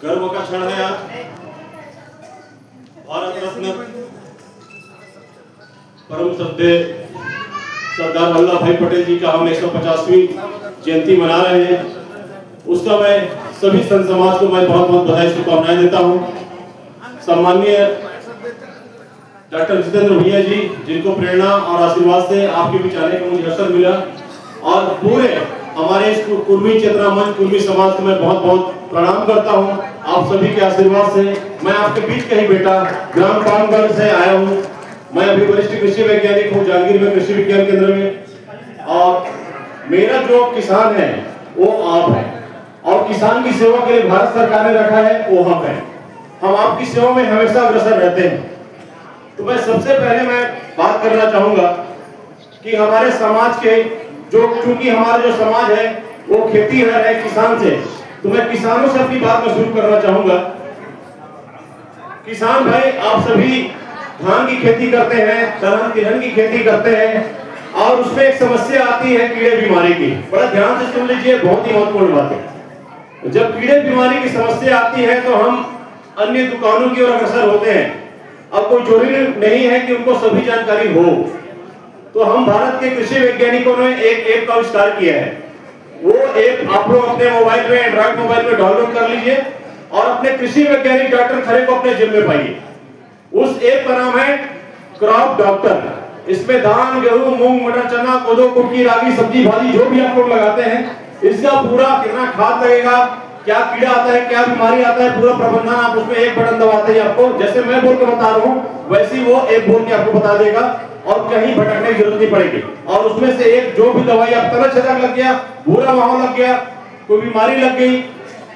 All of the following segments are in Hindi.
गर्व का क्षण है आज। भारत रत्न परम श्रद्धेय सरदार वल्लभ भाई पटेल जी का हम 150वीं जयंती मना रहे हैं। उसका मैं सभी संत समाज को मैं बहुत बहुत बधाई शुभकामनाएं देता हूं। सम्माननीय डॉक्टर जितेंद्र भैया जी, जिनको प्रेरणा और आशीर्वाद से आपके बीच आने का मुझे अवसर मिला, और पूरे हमारे इस कुर्मी चेतना मंच कुर्मी समाज को मैं बहुत बहुत प्रणाम करता हूं। आप सभी के आशीर्वाद से मैं आपके बीच का ही बेटा ग्राम पानगढ़ से आया हूं। मैं अभी वरिष्ठ कृषि वैज्ञानिक हूं जांजगीर में कृषि विज्ञान केंद्र में, और मेरा जो किसान है वो आप है, और किसान की सेवा के लिए भारत सरकार ने रखा है वो हम है। हम आपकी सेवा में हमेशा अग्रसर रहते हैं। तो मैं सबसे पहले मैं बात करना चाहूंगा कि हमारे समाज के क्योंकि हमारा जो समाज है वो खेती है किसान से, तो मैं किसानों से अपनी बात में शुरू करना चाहूंगा। किसान भाई, आप सभी धान की खेती करते हैं, तिलहन की खेती करते हैं, और उसमें एक समस्या आती है कीड़े बीमारी की। बड़ा ध्यान से सुन लीजिए, बहुत ही महत्वपूर्ण बात है। जब कीड़े बीमारी की समस्या आती है तो हम अन्य दुकानों की ओर अग्रसर होते हैं। अब कोई जरूरी नहीं है कि उनको सभी जानकारी हो, तो हम भारत के कृषि वैज्ञानिकों ने एक ऐप का आविष्कार किया है। वो ऐप आप लोग अपने मोबाइल में, एंड्रॉइड मोबाइल में डाउनलोड कर लीजिए और अपने कृषि वैज्ञानिक डॉक्टर खरे को अपने जिम में पाइए। उस ऐप का नाम है क्रॉप डॉक्टर। इसमें धान, गेहूं, मूंग, मटर, चना, कोदो, कुटकी, रागी, सब्जी भाजी जो भी आप लोग लगाते हैं, इसका पूरा कितना खाद लगेगा, क्या कीड़ा आता है, क्या बीमारी आता है, पूरा प्रबंधन आप उसमें एक बटन दबाते हैं। आपको जैसे मैं बोल के बता रहा हूँ वैसे ही वो ऐप बोल के आपको बता देगा, और कहीं भटकने की जरूरत नहीं पड़ेगी। और उसमें से एक जो भी दवाई आप तना छेदक लग गया, भूरा माहो लग गया, कोई बीमारी लग गई,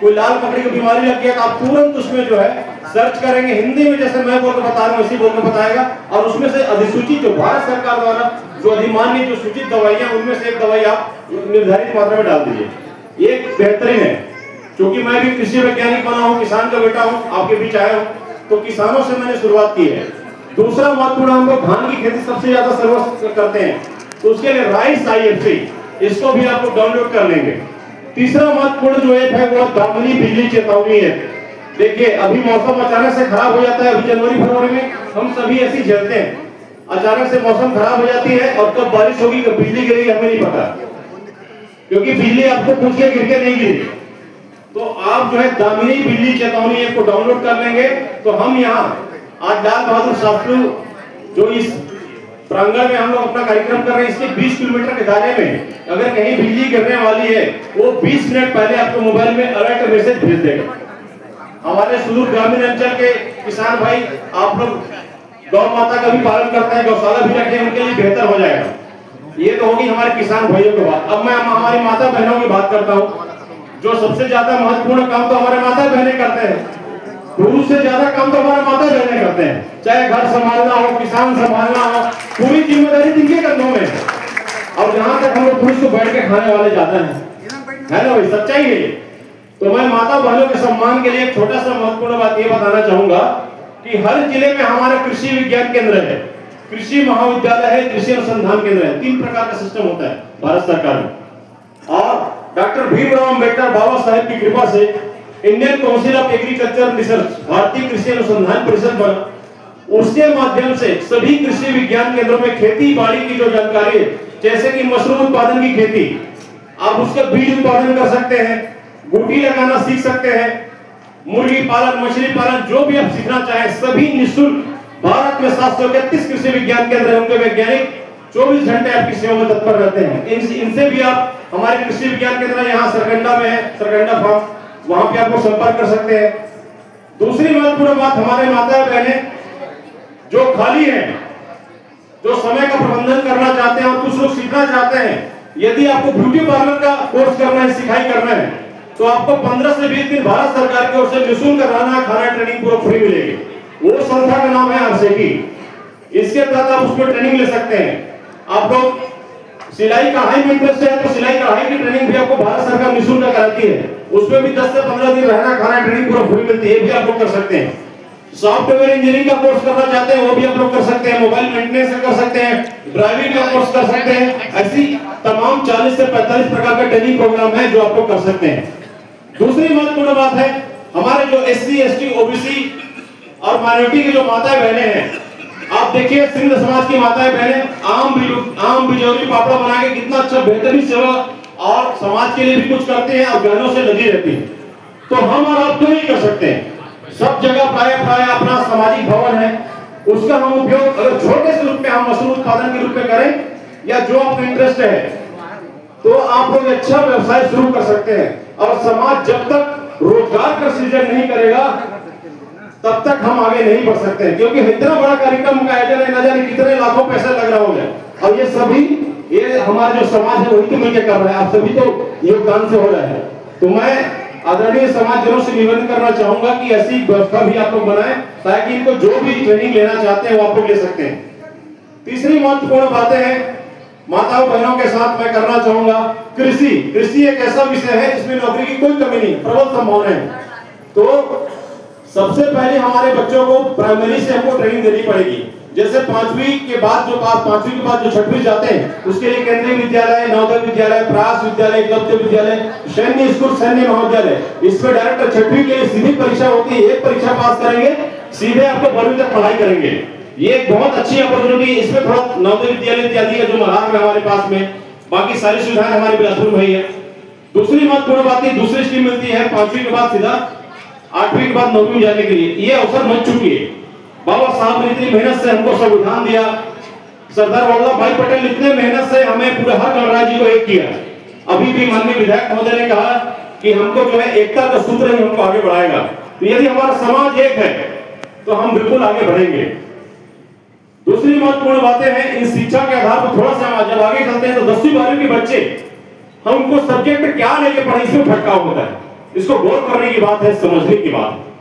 कोई लाल पकड़ी की बीमारी लग गया, तो आप तुरंत उसमें जो है सर्च करेंगे हिंदी में, जैसे मैं बोल के बता रहा हूँ वैसे बोल के बताएगा, और उसमें से अधिसूचित जो भारत सरकार द्वारा जो अधिमान्य जो सूचित दवाइयां, उनमें से एक दवाई आप निर्धारित मात्रा में डाल दीजिए। ये बेहतरीन है। क्योंकि मैं भी कृषि वैज्ञानिक बना हूँ, किसान का बेटा हूँ, आपके बीच आया हूँ, तो किसानों से मैंने शुरुआत की है। दूसरा महत्वपूर्ण, हम लोग धान की खेती सबसे ज्यादा सर्वस्व करते हैं, तो उसके लिए राइस IFC, इसको भी आप लोग डाउनलोड कर लेंगे। तीसरा महत्वपूर्ण जो ऐप है वो दामिनी बिजली चेतावनी है। देखिए, अभी मौसम अचानक से खराब हो जाता है। अभी जनवरी फरवरी में हम सभी ऐसी झेलते हैं, अचानक से मौसम खराब हो जाती है और कब बारिश होगी, कब बिजली गिरेगी, हमें नहीं पता, क्योंकि बिजली आपको पूछ के गिर के नहीं गिरी। तो आप जो है दामिनी बिजली चेतावनी ऐप को डाउनलोड कर लेंगे। तो हम यहाँ आज लाल बहादुर शास्त्री जो इस प्रांगण में हम लोग अपना कार्यक्रम कर रहे हैं, इसके 20 किलोमीटर के दायरे में अगर कहीं बिजली गिरने वाली है, वो 20 मिनट पहले आपको मोबाइल में अलर्ट मैसेज भेज देगा। हमारे सुदूर ग्रामीण अंचल के किसान भाई, आप लोग गौ माता का भी पालन करते हैं, गौशाला भी रखे हैं, उनके लिए बेहतर हो जाएगा। ये तो होगी हमारे किसान भाइयों की बात। अब मैं हमारी माता बहनों की बात करता हूँ। जो सबसे ज्यादा महत्वपूर्ण काम तो हमारे माता बहनें करते हैं, पुरुष से ज्यादा काम तो हमारे माता बहनें करते हैं। चाहे घर संभालना हो, किसान संभालना हो, पूरी जिम्मेदारी जिनके कंधों में है। और जहां तक हम लोग पुरुष को बैठ के खाने वाले ज्यादा हैं, है ना भाई, सच्चाई है। तो मैं माता बहनों के सम्मान के लिए एक छोटा सा महत्वपूर्ण बात ये बताना चाहूंगा कि हर जिले में हमारा कृषि विज्ञान केंद्र है, कृषि महाविद्यालय है, कृषि अनुसंधान केंद्र है। 3 प्रकार का सिस्टम होता है भारत सरकार में। और डॉक्टर भीमराव अंबेडकर बाबा साहेब की कृपा से Indian council of agriculture research, भारतीय कृषि अनुसंधान परिषद बना, उसके माध्यम से सभी कृषि विज्ञान केंद्रों में खेती बाड़ी की जो जानकारी है, जैसे कि मशरूम उत्पादन की खेती, आप उसका बीज उत्पादन कर सकते हैं, गुटी लगाना सीख सकते हैं, मुर्गी पालन, मछली पालन, जो भी आप सीखना चाहें, सभी निःशुल्क भारत में 731 कृषि विज्ञान केंद्र हैं। उनके वैज्ञानिक 24 घंटे आपकी सेवा में तत्पर रहते हैं। इनसे भी आप, हमारे कृषि विज्ञान केंद्र यहाँ सरकंडा में है, सरकंडा फार्म, वहां पे आपको संपर्क कर सकते हैं। दूसरी महत्वपूर्ण बात, हमारे माता बहनें जो खाली हैं, जो समय का प्रबंधन करना चाहते हैं और कुछ लोग सीखना चाहते हैं, यदि आपको ब्यूटी पार्लर का कोर्स करना है, सिखाई करना है, तो आपको 15 से 20 दिन भारत सरकार की ओर से निःशुल्क रहना, खाना, ट्रेनिंग पूरा फ्री मिलेगी। वो संस्था का नाम है आरसेटी। इसके तहत आप उसमें ट्रेनिंग ले सकते हैं। आप लोग सिलाई कढ़ाई में इंटरेस्ट है तो सिलाई कढ़ाई की ट्रेनिंग भी आपको भारत सरकार निःशुल्क कराती है। उसमें भी 10 से 15 दिन रहना, खाना, ट्रेनिंग पूरा फ्री मिलती है, ये भी आप लोग कर सकते हैं। सॉफ्टवेयर इंजीनियरिंग का कोर्स करना चाहते हैं वो भी आप लोग कर सकते हैं, मोबाइल मेंटेनेंस कर सकते हैं, ड्राइविंग का कोर्स कर सकते हैं। ऐसी तमाम 40 से 45 प्रकार का ट्रेनिंग प्रोग्राम है जो आप लोग कर सकते हैं। दूसरी महत्वपूर्ण बात है हमारे जो SC ST OBC और माइनॉरिटी की जो माताएं बहनें हैं, आप देखिए सिंध समाज की माताएं बहनें आम बिजौरी पापड़ा बना के कितना अच्छा बेहतरीन सेवा और समाज के लिए भी कुछ करते हैं और बहनों से लगी रहती हैं। तो हम और आप क्यों नहीं कर सकते हैं? सब जगह प्राय अपना सामाजिक भवन है, उसका हम उपयोग अगर छोटे से रूप में हम मशरूम उत्पादन के रूप में करें, या जो आपका इंटरेस्ट है, तो आप लोग अच्छा व्यवसाय शुरू कर सकते हैं। और समाज जब तक रोजगार का सृजन नहीं करेगा तब तक हम आगे नहीं बढ़ सकते हैं, क्योंकि इतना बड़ा कार्यक्रम का आयोजन है, न जाने कितने लाखों पैसा लग रहा होगा, और ये सभी ये हमारा जो समाज है वही तो मिलकर कर रहा है, आप सभी तो योगदान से हो रहा है। तो मैं आदरणीय समाजजनों से निवेदन करना चाहूंगा कि ऐसी व्यवस्था भी आप लोग बनाएं ताकि इनको जो भी ट्रेनिंग लेना चाहते हैं वो आप लोग ले सकते हैं। तीसरी महत्वपूर्ण बातें हैं माताओं बहनों के साथ मैं करना चाहूंगा, कृषि एक ऐसा विषय है जिसमें नौकरी की कोई कमी नहीं, प्रबल संभावना है। तो सबसे पहले हमारे बच्चों को प्राइमरी से हमको ट्रेनिंग देनी पड़ेगी। जैसे पांचवी के बाद जो छठवीं जाते हैं उसके लिए केंद्रीय विद्यालय, नवोदय विद्यालय, प्रयास विद्यालय, एकलव्य विद्यालय, सैन्य स्कूल, सैन्य महाविद्यालय, इसमें डायरेक्ट छठवीं के लिए सीधी परीक्षा होती है। एक परीक्षा पास करेंगे सीधे आपको 12वीं तक पढ़ाई करेंगे। ये एक बहुत अच्छी अपॉर्चुनिटी। इसमें थोड़ा नवोदय विद्यालय इत्यादि का जो महाराज में हमारे पास में, बाकी सारी सुविधाएं हमारे बिलासपुर में ही है। दूसरी महत्वपूर्ण बात है, दूसरी स्ट्रीम मिलती है 5वीं के बाद सीधा 8वीं के बाद 9वीं में जाने के लिए। ये अवसर मिल चुकी है। बाबा साहब ने इतनी मेहनत से हमको संविधान दिया, सरदार वल्लभ भाई पटेल इतने मेहनत से हमें पूरे हर गणराज्य को एक किया। अभी भी माननीय विधायक महोदय ने कहा कि हमको जो है एकता का सूत्र ही हमको आगे बढ़ाएगा। तो यदि हमारा समाज एक है तो हम बिल्कुल आगे बढ़ेंगे। दूसरी महत्वपूर्ण बातें हैं, इन शिक्षा के आधार पर थोड़ा सा जब आगे चलते हैं तो 10वीं 12वीं के बच्चे हम उनको सब्जेक्ट क्या लेके पढ़े इसमें भटकाव होता है। इसको गौर करने की बात है, समझने की बात है।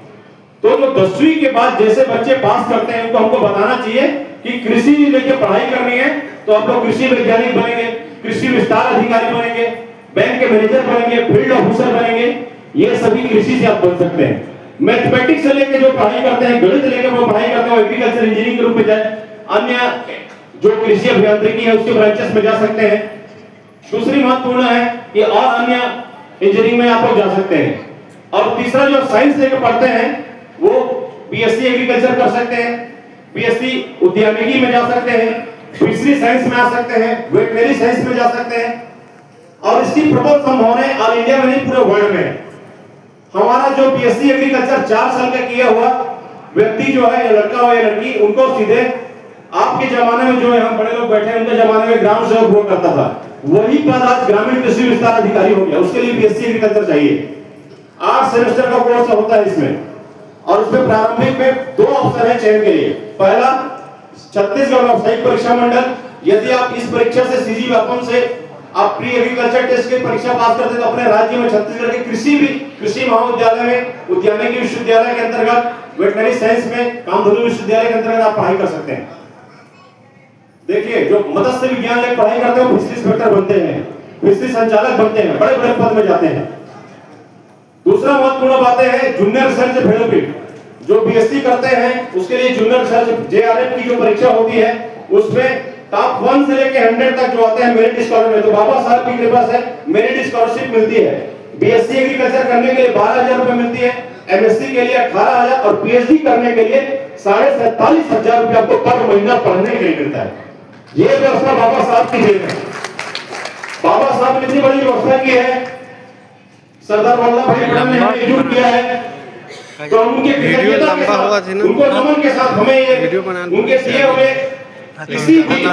तो जो 10वीं के बाद जैसे बच्चे पास करते हैं उनको हमको बताना चाहिए कि कृषि लेके पढ़ाई करनी है तो आप लोग कृषि वैज्ञानिक बनेंगे, कृषि विस्तार अधिकारी बनेंगे, बैंक के मैनेजर बनेंगे, फील्ड ऑफिसर बनेंगे। ये सभी कृषि से आप बन सकते हैं। मैथमेटिक्स से लेके जो पढ़ाई करते हैं, गणित लेके वो पढ़ाई करते हैं, एग्रीकल्चर इंजीनियरिंग के रूप में जाए, अन्य जो कृषि अभियांत्रिकी है उसके ब्रांचेस में जा सकते हैं। दूसरी महत्वपूर्ण है कि और अन्य इंजीनियरिंग में आप लोग जा सकते हैं। और तीसरा जो साइंस लेके पढ़ते हैं वो बीएससी एग्रीकल्चर कर सकते हैं, बीएससी उद्यानिकी में जा सकते हैं, फिशरी साइंस में आ सकते हैं, वेटनरी साइंस में जा सकते हैं। और इसकी प्रबल संभावनाएं ऑल इंडिया में नहीं पूरे वर्ल्ड में। हमारा जो बीएससी एग्रीकल्चर 4 साल का किया हुआ व्यक्ति जो है, या लड़का हो या लड़की, उनको सीधे आपके जमाने में जो यहाँ बड़े लोग बैठे हैं उनके जमाने में ग्राम सेवक हुआ करता था, वही पद आज ग्रामीण कृषि विस्तार अधिकारी हो गया। उसके लिए बीएससी एग्रीकल्चर चाहिए। 8 सेमेस्टर का कोर्स होता है इसमें, और उसमें प्रारंभिक में 2 अवसर है चयन के लिए। पहला छत्तीसगढ़ व्यावसायिक परीक्षा मंडल, यदि आप इस परीक्षा से सीजी व्यापम से आप प्री एग्रीकल्चर टेस्ट की परीक्षा पास करते तो अपने राज्य में छत्तीसगढ़ के कृषि महाविद्यालय में, उद्यानिकी विश्वविद्यालय के अंतर्गत, वेटनरी साइंस में, कामधेनु विश्वविद्यालय के अंतर्गत आप पढ़ाई कर सकते हैं। देखिए जो मत्स्य विज्ञान लेकर पढ़ाई करते हैं फिशरी इंस्पेक्टर बनते हैं, फिशरी संचालक बनते हैं, बड़े बड़े पद में जाते हैं। दूसरा महत्वपूर्ण बातें हैं जूनियर रिसर्च फेलोशिप। जो बीएससी करते हैं उसके लिए जूनियर रिसर्च जेआरएफ की जो परीक्षा होती है उसमें टॉप 1 से लेकर 100 तक जो आते हैं मेरिट स्कॉलर में, तो बाबा साहब की कृपा से मेरिट स्कॉलरशिप मिलती है। बीएससी एग्रीकल्चर करने के लिए 12,000 रुपए मिलती है, एमएससी के लिए 18,000 और पीएचडी करने के लिए 47,500 रुपए आपको पर महीना पढ़ने के लिए मिलता है। ये व्यवस्था बाबा साहब की देन है। बाबा साहब ने इतनी बड़ी व्यवस्था की है, सरदार वल्लभ भाई पटेल ने हमें एकजुट किया है, तो हम उनके कृतज्ञता के साथ, उनको नमन के साथ हमें ये उनके दिए हुए किसी भी